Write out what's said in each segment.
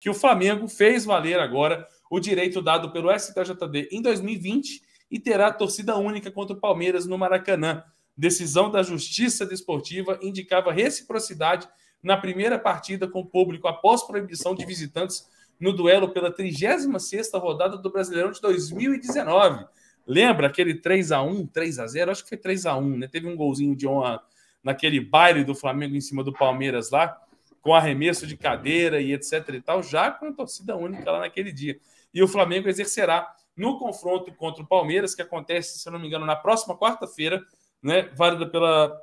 que o Flamengo fez valer agora o direito dado pelo STJD em 2020 e terá torcida única contra o Palmeiras no Maracanã. Decisão da Justiça Desportiva indicava reciprocidade na primeira partida com o público após proibição de visitantes no duelo pela 36ª rodada do Brasileirão de 2019. Lembra aquele 3-1, 3-0? Acho que foi 3-1, né? Teve um golzinho de honra naquele baile do Flamengo em cima do Palmeiras lá, com arremesso de cadeira e etc e tal, já com torcida única lá naquele dia. E o Flamengo exercerá no confronto contra o Palmeiras, que acontece, se eu não me engano, na próxima quarta-feira, né, válida pela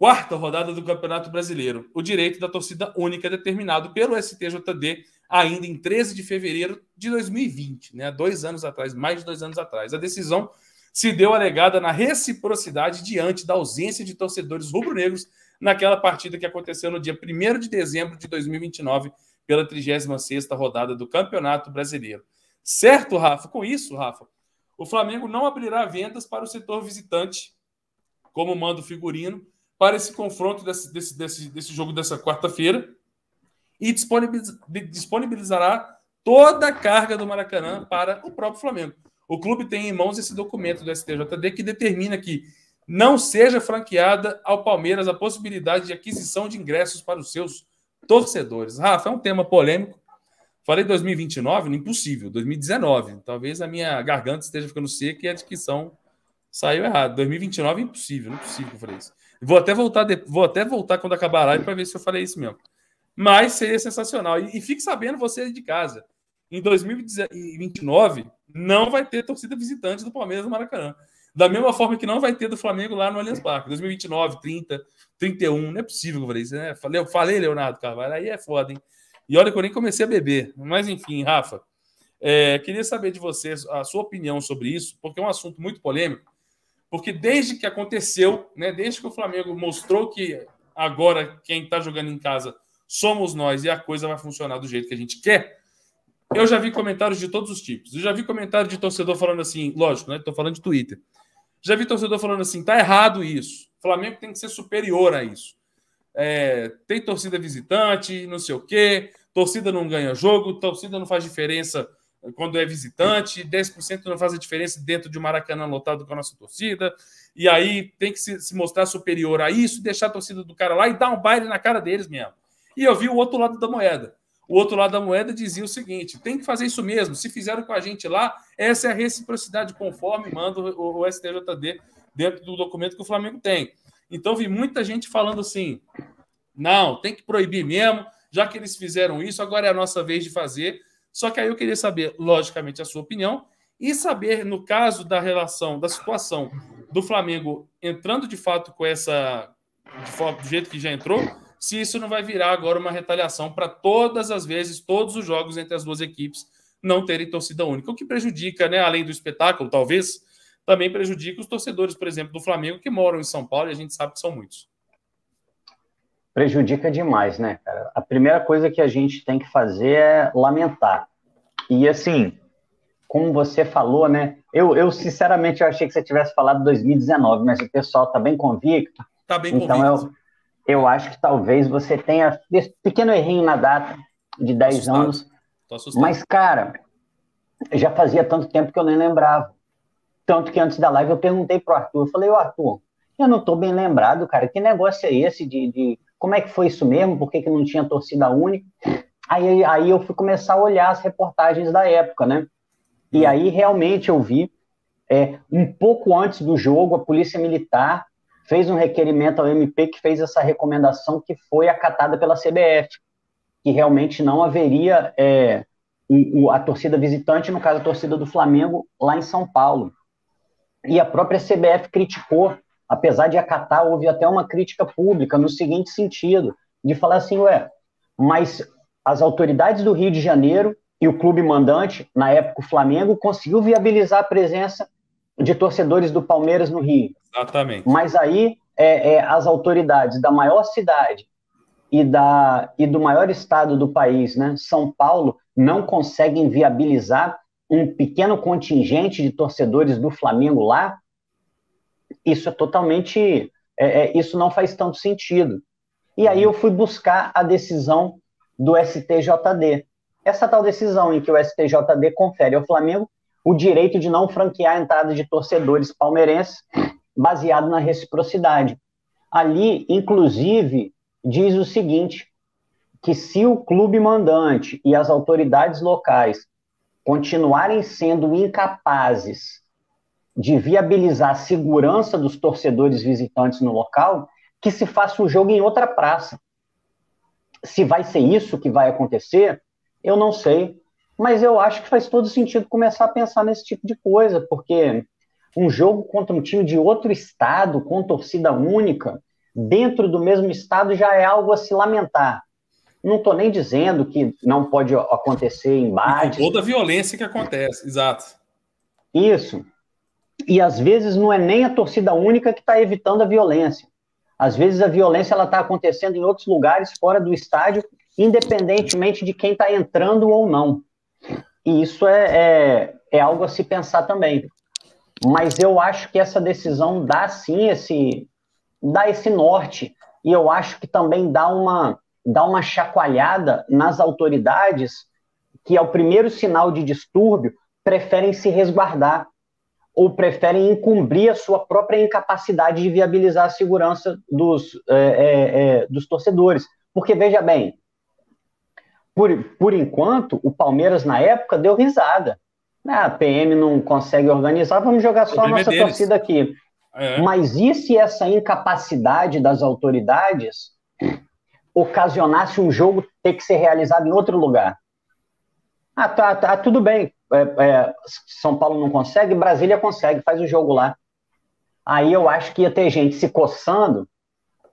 4ª rodada do Campeonato Brasileiro, o direito da torcida única determinado pelo STJD ainda em 13 de fevereiro de 2020, né, 2 anos atrás, mais de 2 anos atrás. A decisão se deu alegada na reciprocidade diante da ausência de torcedores rubro-negros naquela partida que aconteceu no dia 1º de dezembro de 2029 pela 36ª rodada do Campeonato Brasileiro. Certo, Rafa? Com isso, Rafa, o Flamengo não abrirá vendas para o setor visitante, como manda o figurino, para esse confronto desse jogo dessa quarta-feira e disponibilizará toda a carga do Maracanã para o próprio Flamengo. O clube tem em mãos esse documento do STJD que determina que não seja franqueada ao Palmeiras a possibilidade de aquisição de ingressos para os seus torcedores. Rafa, é um tema polêmico. Falei 2029, impossível. 2019. Talvez a minha garganta esteja ficando seca e a dicção saiu errado. 2029 é impossível. Não é possível que eu falei isso. Vou até voltar quando acabar a live para ver se eu falei isso mesmo. Mas seria sensacional. E fique sabendo, você de casa, em 2029 não vai ter torcida visitante do Palmeiras no Maracanã. Da mesma forma que não vai ter do Flamengo lá no Allianz Parque. 2029, 30, 31. Não é possível que eu falei isso, né? Eu falei, Leonardo Carvalho. Aí é foda, hein? E olha que eu nem comecei a beber. Mas, enfim, Rafa, queria saber de vocês a sua opinião sobre isso, porque é um assunto muito polêmico. Porque desde que aconteceu, né, desde que o Flamengo mostrou que agora quem está jogando em casa somos nós e a coisa vai funcionar do jeito que a gente quer, eu já vi comentários de todos os tipos. Eu já vi comentário de torcedor falando assim, lógico, né? Estou falando de Twitter. Já vi torcedor falando assim, tá errado isso. O Flamengo tem que ser superior a isso. Tem torcida visitante, não sei o quê, torcida não ganha jogo, torcida não faz diferença quando é visitante, 10% não faz a diferença dentro de um Maracanã lotado com a nossa torcida, e aí tem que se mostrar superior a isso, deixar a torcida do cara lá e dar um baile na cara deles mesmo. E eu vi o outro lado da moeda. O outro lado da moeda dizia o seguinte, tem que fazer isso mesmo, se fizeram com a gente lá, essa é a reciprocidade conforme manda o STJD dentro do documento que o Flamengo tem. Então vi muita gente falando assim, não, tem que proibir mesmo, já que eles fizeram isso, agora é a nossa vez de fazer. Só que aí eu queria saber, logicamente, a sua opinião e saber, no caso da relação, da situação do Flamengo entrando de fato com essa, do jeito que já entrou, se isso não vai virar agora uma retaliação para todas as vezes, todos os jogos entre as duas equipes não terem torcida única. O que prejudica, né, além do espetáculo, talvez, também prejudica os torcedores, por exemplo, do Flamengo, que moram em São Paulo, e a gente sabe que são muitos. Prejudica demais, né, cara? A primeira coisa que a gente tem que fazer é lamentar. E, assim, como você falou, né? Eu sinceramente, eu achei que você tivesse falado 2019, mas o pessoal tá bem convicto. Tá bem então, convicto. Eu acho que talvez você tenha esse pequeno errinho na data de 10 anos. Tô assustado. Mas, cara, já fazia tanto tempo que eu nem lembrava. Tanto que antes da live eu perguntei pro Arthur. Eu falei, Arthur, eu não tô bem lembrado, cara. Que negócio é esse de como é que foi isso mesmo? Por que não tinha torcida única? Aí eu fui começar a olhar as reportagens da época, né? E aí realmente eu vi, um pouco antes do jogo, a Polícia Militar fez um requerimento ao MP que fez essa recomendação que foi acatada pela CBF, que realmente não haveria a torcida visitante, no caso a torcida do Flamengo, lá em São Paulo. E a própria CBF criticou, apesar de acatar, houve até uma crítica pública no seguinte sentido, de falar assim, mas as autoridades do Rio de Janeiro e o clube mandante, na época o Flamengo, conseguiu viabilizar a presença de torcedores do Palmeiras no Rio. Exatamente. Mas aí as autoridades da maior cidade e do maior estado do país, né, São Paulo, não conseguem viabilizar um pequeno contingente de torcedores do Flamengo lá. Isso é totalmente... isso não faz tanto sentido. E aí eu fui buscar a decisão do STJD. essa tal decisão em que o STJD confere ao Flamengo o direito de não franquear a entrada de torcedores palmeirenses baseado na reciprocidade. Ali, inclusive, diz o seguinte, que se o clube mandante e as autoridades locais continuarem sendo incapazes de viabilizar a segurança dos torcedores visitantes no local, que se faça o jogo em outra praça. Se vai ser isso que vai acontecer, eu não sei, mas eu acho que faz todo sentido começar a pensar nesse tipo de coisa, porque um jogo contra um time de outro estado, com torcida única, dentro do mesmo estado, já é algo a se lamentar. Não estou nem dizendo que não pode acontecer embates. E com toda a violência que acontece, exato. Isso. E às vezes não é nem a torcida única que está evitando a violência. Às vezes a violência está acontecendo em outros lugares fora do estádio, independentemente de quem está entrando ou não. E isso é algo a se pensar também. Mas eu acho que essa decisão dá sim esse norte. E eu acho que também dá uma chacoalhada nas autoridades que, ao primeiro sinal de distúrbio, preferem se resguardar ou preferem encobrir a sua própria incapacidade de viabilizar a segurança dos torcedores. Porque, veja bem, por enquanto, o Palmeiras, na época, deu risada. A PM não consegue organizar, vamos jogar só a nossa torcida aqui. Mas e se essa incapacidade das autoridades ocasionasse um jogo ter que ser realizado em outro lugar? Tá, tudo bem. São Paulo não consegue, Brasília consegue, faz o jogo lá. Aí eu acho que ia ter gente se coçando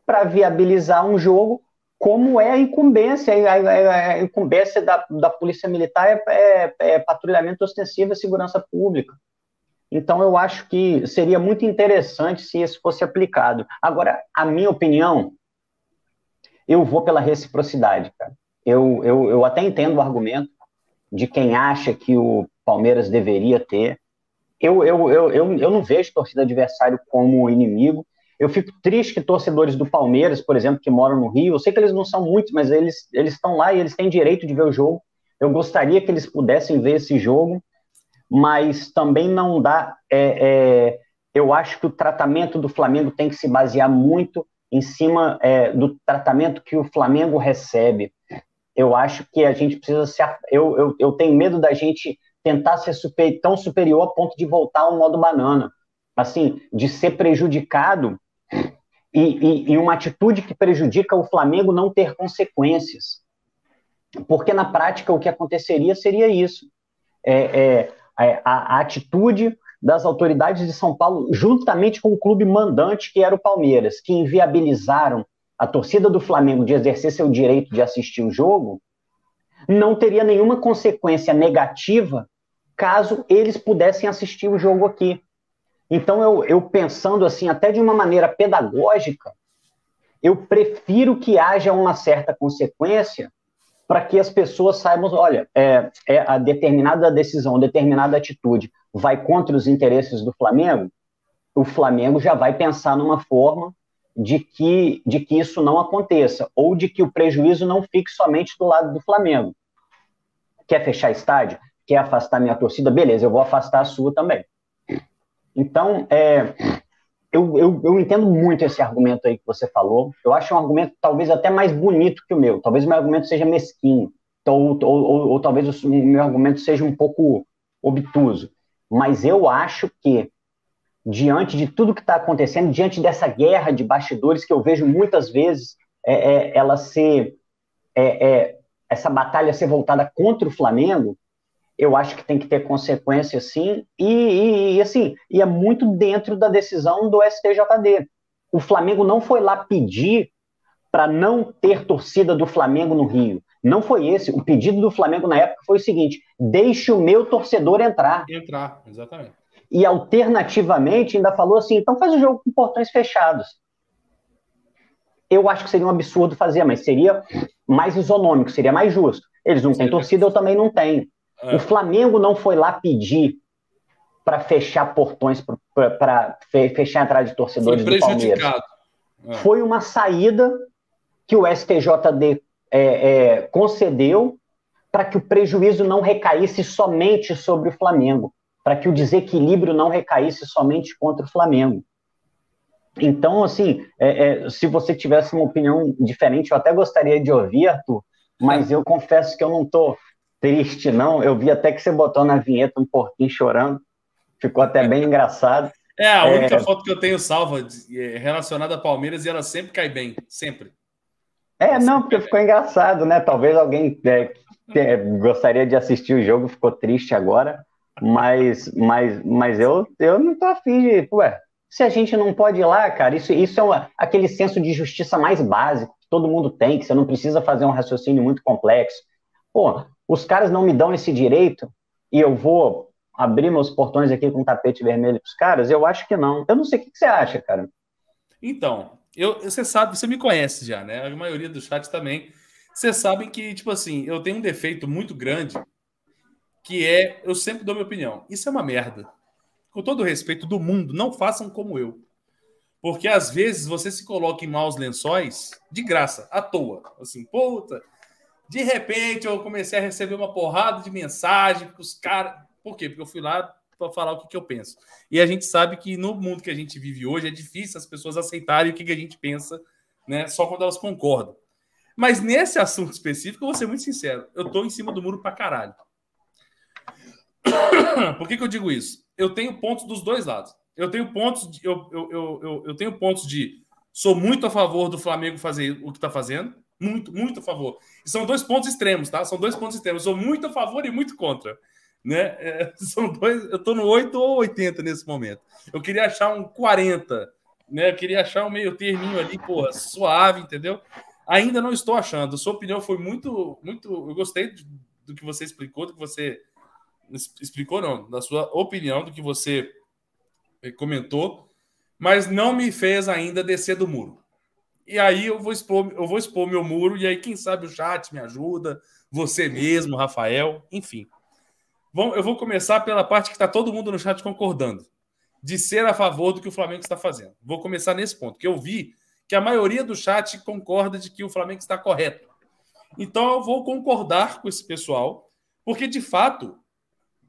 para viabilizar um jogo, como é a incumbência. A incumbência da Polícia Militar é patrulhamento ostensivo e segurança pública. Então eu acho que seria muito interessante se isso fosse aplicado. Agora, a minha opinião, eu vou pela reciprocidade, cara. Eu até entendo o argumento de quem acha que o Palmeiras deveria ter. Eu não vejo torcida adversário como inimigo. Eu fico triste que torcedores do Palmeiras, por exemplo, que moram no Rio, eu sei que eles não são muitos, mas eles estão lá e eles têm direito de ver o jogo. Eu gostaria que eles pudessem ver esse jogo, mas também não dá. Eu acho que o tratamento do Flamengo tem que se basear muito em cima do tratamento que o Flamengo recebe. Eu acho que a gente precisa eu tenho medo da gente tentar ser tão superior a ponto de voltar ao modo banana, assim, de ser prejudicado e uma atitude que prejudica o Flamengo não ter consequências. Porque na prática o que aconteceria seria isso. A atitude das autoridades de São Paulo, juntamente com o clube mandante, que era o Palmeiras, que inviabilizaram a torcida do Flamengo de exercer seu direito de assistir o jogo, não teria nenhuma consequência negativa caso eles pudessem assistir o jogo aqui. Então, eu pensando assim, até de uma maneira pedagógica, eu prefiro que haja uma certa consequência para que as pessoas saibam, olha, a determinada decisão, determinada atitude vai contra os interesses do Flamengo, o Flamengo já vai pensar numa forma de que isso não aconteça, ou de que o prejuízo não fique somente do lado do Flamengo. Quer fechar estádio? Quer afastar minha torcida? Beleza, eu vou afastar a sua também. Então, eu entendo muito esse argumento aí que você falou. Eu acho um argumento talvez até mais bonito que o meu. Talvez o meu argumento seja mesquinho, ou talvez o meu argumento seja um pouco obtuso. Mas eu acho que, diante de tudo que está acontecendo, diante dessa guerra de bastidores que eu vejo muitas vezes essa batalha ser voltada contra o Flamengo, eu acho que tem que ter consequência, sim, e é muito dentro da decisão do STJD. O Flamengo não foi lá pedir para não ter torcida do Flamengo no Rio. Não foi esse. O pedido do Flamengo na época foi o seguinte: deixe o meu torcedor entrar. Entrar, exatamente. E, alternativamente, ainda falou assim, então faz o jogo com portões fechados. Eu acho que seria um absurdo fazer, mas seria mais isonômico, seria mais justo. Eles não têm torcida, eu também não tenho. O Flamengo não foi lá pedir para fechar portões, para fechar a entrada de torcedores do Palmeiras. Foi uma saída que o STJD concedeu para que o prejuízo não recaísse somente sobre o Flamengo, para que o desequilíbrio não recaísse somente contra o Flamengo. Então, assim, se você tivesse uma opinião diferente, eu até gostaria de ouvir, Arthur, mas eu confesso que eu não estou triste, não. Eu vi até que você botou na vinheta um porquinho chorando, ficou até bem engraçado. É a única foto que eu tenho salva relacionada a Palmeiras e ela sempre cai bem, sempre. Não, porque ficou engraçado, né? Talvez alguém gostaria de assistir o jogo, ficou triste agora, mas eu não tô afim de... Ué, se a gente não pode ir lá, cara, isso é aquele senso de justiça mais básico que todo mundo tem, que você não precisa fazer um raciocínio muito complexo. Pô, os caras não me dão esse direito e eu vou abrir meus portões aqui com um tapete vermelho pros caras? Eu acho que não. Eu não sei o que você acha, cara. Então, você sabe, você me conhece já, né? A maioria do chat também. Vocês sabem que, tipo assim, eu tenho um defeito muito grande, que eu sempre dou minha opinião. Isso é uma merda. Com todo o respeito do mundo, não façam como eu. Porque às vezes você se coloca em maus lençóis de graça, à toa. Assim, puta, de repente eu comecei a receber uma porrada de mensagem com os caras. Por quê? Porque eu fui lá para falar o que eu penso. E a gente sabe que no mundo que a gente vive hoje é difícil as pessoas aceitarem o que a gente pensa, né? Só quando elas concordam. Mas nesse assunto específico, eu vou ser muito sincero, eu tô em cima do muro pra caralho. Por que eu digo isso? Eu tenho pontos dos dois lados. Eu tenho pontos de, eu tenho pontos de sou muito a favor do Flamengo fazer o que está fazendo, muito a favor. E são dois pontos extremos, tá? São dois pontos extremos. Eu sou muito a favor e muito contra, né? São dois. Eu estou no 8 ou 80 nesse momento. Eu queria achar um 40, né? Eu queria achar um meio terminho ali, porra, suave, entendeu? Ainda não estou achando. Sua opinião foi muito. Eu gostei do que você explicou, do que você explicou, não, da sua opinião, do que você comentou, mas não me fez ainda descer do muro. E aí eu vou expor meu muro, e aí quem sabe o chat me ajuda, você mesmo, Rafael, enfim. Eu vou começar pela parte que está todo mundo no chat concordando, de ser a favor do que o Flamengo está fazendo. Vou começar nesse ponto, que eu vi que a maioria do chat concorda de que o Flamengo está correto. Então eu vou concordar com esse pessoal, porque de fato,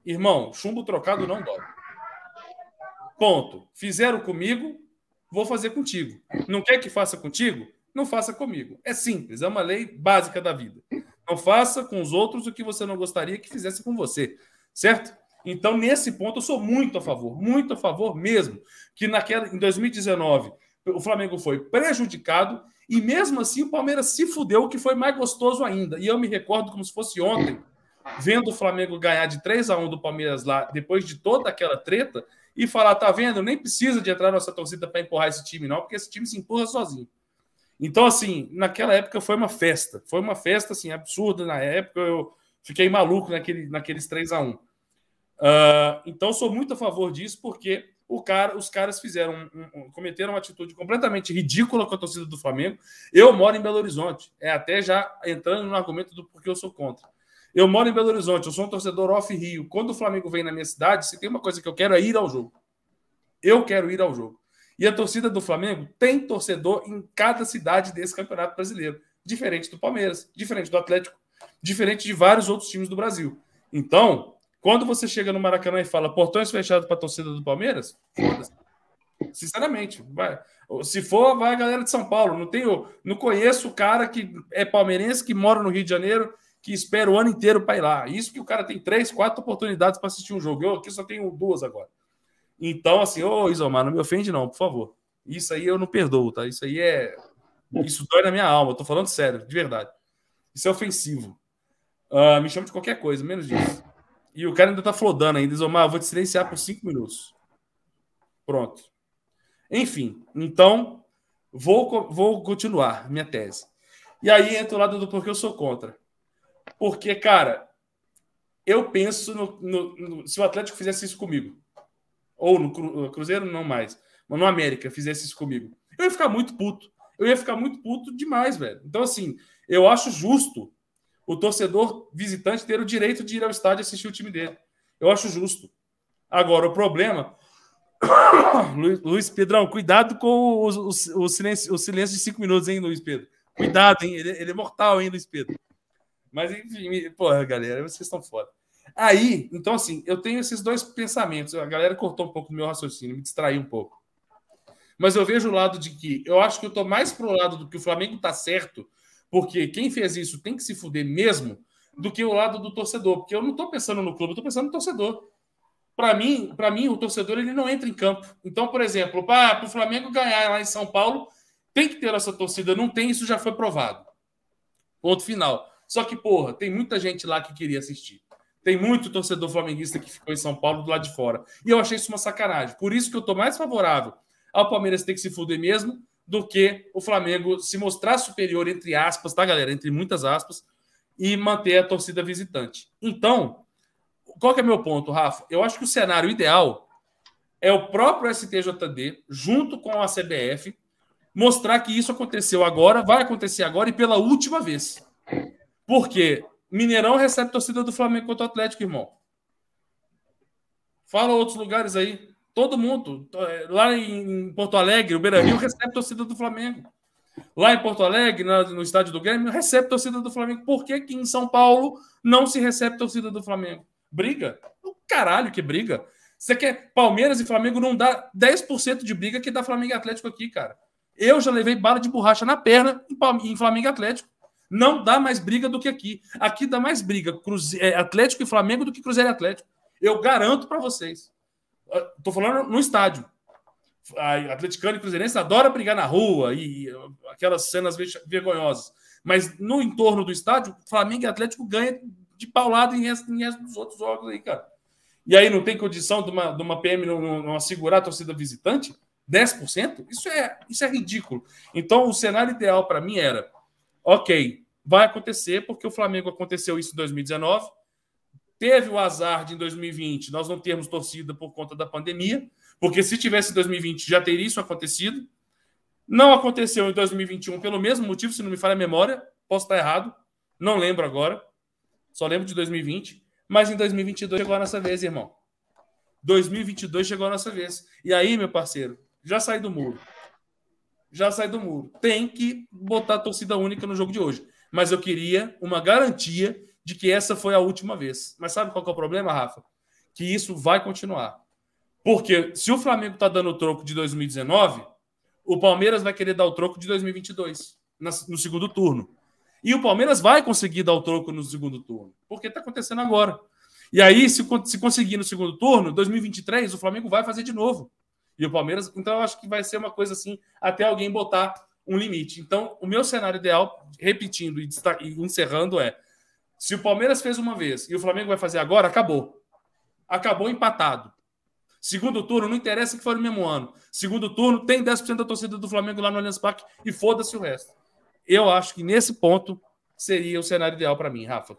irmão, chumbo trocado não dói. Ponto. Fizeram comigo, vou fazer contigo. Não quer que faça contigo? Não faça comigo. É simples, é uma lei básica da vida. Não faça com os outros o que você não gostaria que fizesse com você, certo? Então, nesse ponto, eu sou muito a favor mesmo, que em 2019 o Flamengo foi prejudicado e mesmo assim o Palmeiras se fudeu, o que foi mais gostoso ainda. E eu me recordo como se fosse ontem, vendo o Flamengo ganhar de 3-1 do Palmeiras lá, depois de toda aquela treta, e falar, tá vendo? Nem precisa de entrar nossa torcida para empurrar esse time, não, porque esse time se empurra sozinho. Então, assim, naquela época foi uma festa. Foi uma festa, assim, absurda na época. Eu fiquei maluco naqueles 3-1. Então, sou muito a favor disso, porque os caras cometeram uma atitude completamente ridícula com a torcida do Flamengo. Eu moro em Belo Horizonte. Até já entrando no argumento do porquê eu sou contra. Eu moro em Belo Horizonte, eu sou um torcedor off-Rio. Quando o Flamengo vem na minha cidade, se tem uma coisa que eu quero é ir ao jogo. Eu quero ir ao jogo. E a torcida do Flamengo tem torcedor em cada cidade desse Campeonato Brasileiro. Diferente do Palmeiras, diferente do Atlético, diferente de vários outros times do Brasil. Então, quando você chega no Maracanã e fala portões fechados para a torcida do Palmeiras, foda-se. Sinceramente, vai. Se for, vai a galera de São Paulo. Não conheço o cara que é palmeirense, que mora no Rio de Janeiro, que espera o ano inteiro para ir lá. Isso que o cara tem 3, 4 oportunidades para assistir um jogo. Eu aqui só tenho 2 agora. Então, assim, Isomar, não me ofende não, por favor. Isso aí eu não perdoo, tá? Isso aí isso dói na minha alma. Eu tô falando sério, de verdade. Isso é ofensivo. Me chama de qualquer coisa, menos disso. E o cara ainda tá flodando ainda. Isomar, eu vou te silenciar por 5 minutos. Pronto. Enfim, então, vou continuar minha tese. E aí entra o lado do porquê eu sou contra. Porque, cara, eu penso se o Atlético fizesse isso comigo, ou no Cruzeiro não mais, mas no América fizesse isso comigo, eu ia ficar muito puto. Eu ia ficar muito puto demais, velho. Então, assim, eu acho justo o torcedor visitante ter o direito de ir ao estádio assistir o time dele. Eu acho justo. Agora, o problema... Luiz Pedrão, cuidado com o silêncio de 5 minutos, hein, Luiz Pedro? Cuidado, hein? Ele é mortal, hein, Luiz Pedro? Mas, enfim, porra, galera, vocês estão foda. Aí, então, assim, eu tenho esses dois pensamentos. A galera cortou um pouco do meu raciocínio, me distraiu um pouco. Mas eu vejo o lado de que eu acho que eu tô mais pro lado do que o Flamengo tá certo, porque quem fez isso tem que se fuder mesmo, do que o lado do torcedor. Porque eu não tô pensando no clube, eu tô pensando no torcedor. Para mim, o torcedor ele não entra em campo. Então, por exemplo, para o Flamengo ganhar lá em São Paulo, tem que ter essa torcida. Não tem, isso já foi provado. Ponto final. Só que, porra, tem muita gente lá que queria assistir. Tem muito torcedor flamenguista que ficou em São Paulo do lado de fora. E eu achei isso uma sacanagem. Por isso que eu tô mais favorável ao Palmeiras ter que se fuder mesmo do que o Flamengo se mostrar superior, entre aspas, tá, galera? Entre muitas aspas, e manter a torcida visitante. Então, qual que é meu ponto, Rafa? Eu acho que o cenário ideal é o próprio STJD, junto com a CBF, mostrar que isso aconteceu agora, vai acontecer agora e pela última vez. Porque Mineirão recebe torcida do Flamengo contra o Atlético, irmão. Fala outros lugares aí. Todo mundo. Lá em Porto Alegre, o Beira-Rio recebe torcida do Flamengo. Lá em Porto Alegre, no estádio do Grêmio, recebe torcida do Flamengo. Por que que em São Paulo não se recebe torcida do Flamengo? Briga? O caralho que briga. Você quer Palmeiras e Flamengo não dá 10% de briga que dá Flamengo e Atlético aqui, cara. Eu já levei bala de borracha na perna em Flamengo e Atlético. Não dá mais briga do que aqui. Aqui dá mais briga Atlético e Flamengo do que Cruzeiro e Atlético. Eu garanto para vocês. Tô falando no estádio. A atleticano e cruzeirense adora brigar na rua e aquelas cenas vergonhosas. Mas no entorno do estádio, Flamengo e Atlético ganham de paulada em resto dos outros jogos aí, cara. E aí não tem condição de uma PM não assegurar a torcida visitante? 10%? Isso é ridículo. Então, o cenário ideal para mim era: ok, vai acontecer, porque o Flamengo aconteceu isso em 2019, teve o azar de em 2020 nós não termos torcida por conta da pandemia, porque se tivesse em 2020 já teria isso acontecido. Não aconteceu em 2021 pelo mesmo motivo, se não me falha a memória, posso estar errado, não lembro agora, só lembro de 2020, mas em 2022 chegou a nossa vez, irmão. 2022 chegou a nossa vez. E aí, meu parceiro, já sai do muro. Tem que botar a torcida única no jogo de hoje. Mas eu queria uma garantia de que essa foi a última vez. Mas sabe qual que é o problema, Rafa? Que isso vai continuar. Porque se o Flamengo está dando o troco de 2019, o Palmeiras vai querer dar o troco de 2022, no segundo turno. E o Palmeiras vai conseguir dar o troco no segundo turno, porque está acontecendo agora. E aí, se conseguir no segundo turno, 2023, o Flamengo vai fazer de novo. E o Palmeiras... Então, eu acho que vai ser uma coisa assim, até alguém botar um limite. Então, o meu cenário ideal, repetindo e encerrando, é: se o Palmeiras fez uma vez e o Flamengo vai fazer agora, acabou. Acabou empatado. Segundo turno, não interessa que for no mesmo ano. Segundo turno, tem 10% da torcida do Flamengo lá no Allianz Parque e foda-se o resto. Eu acho que nesse ponto seria o cenário ideal para mim, Rafa.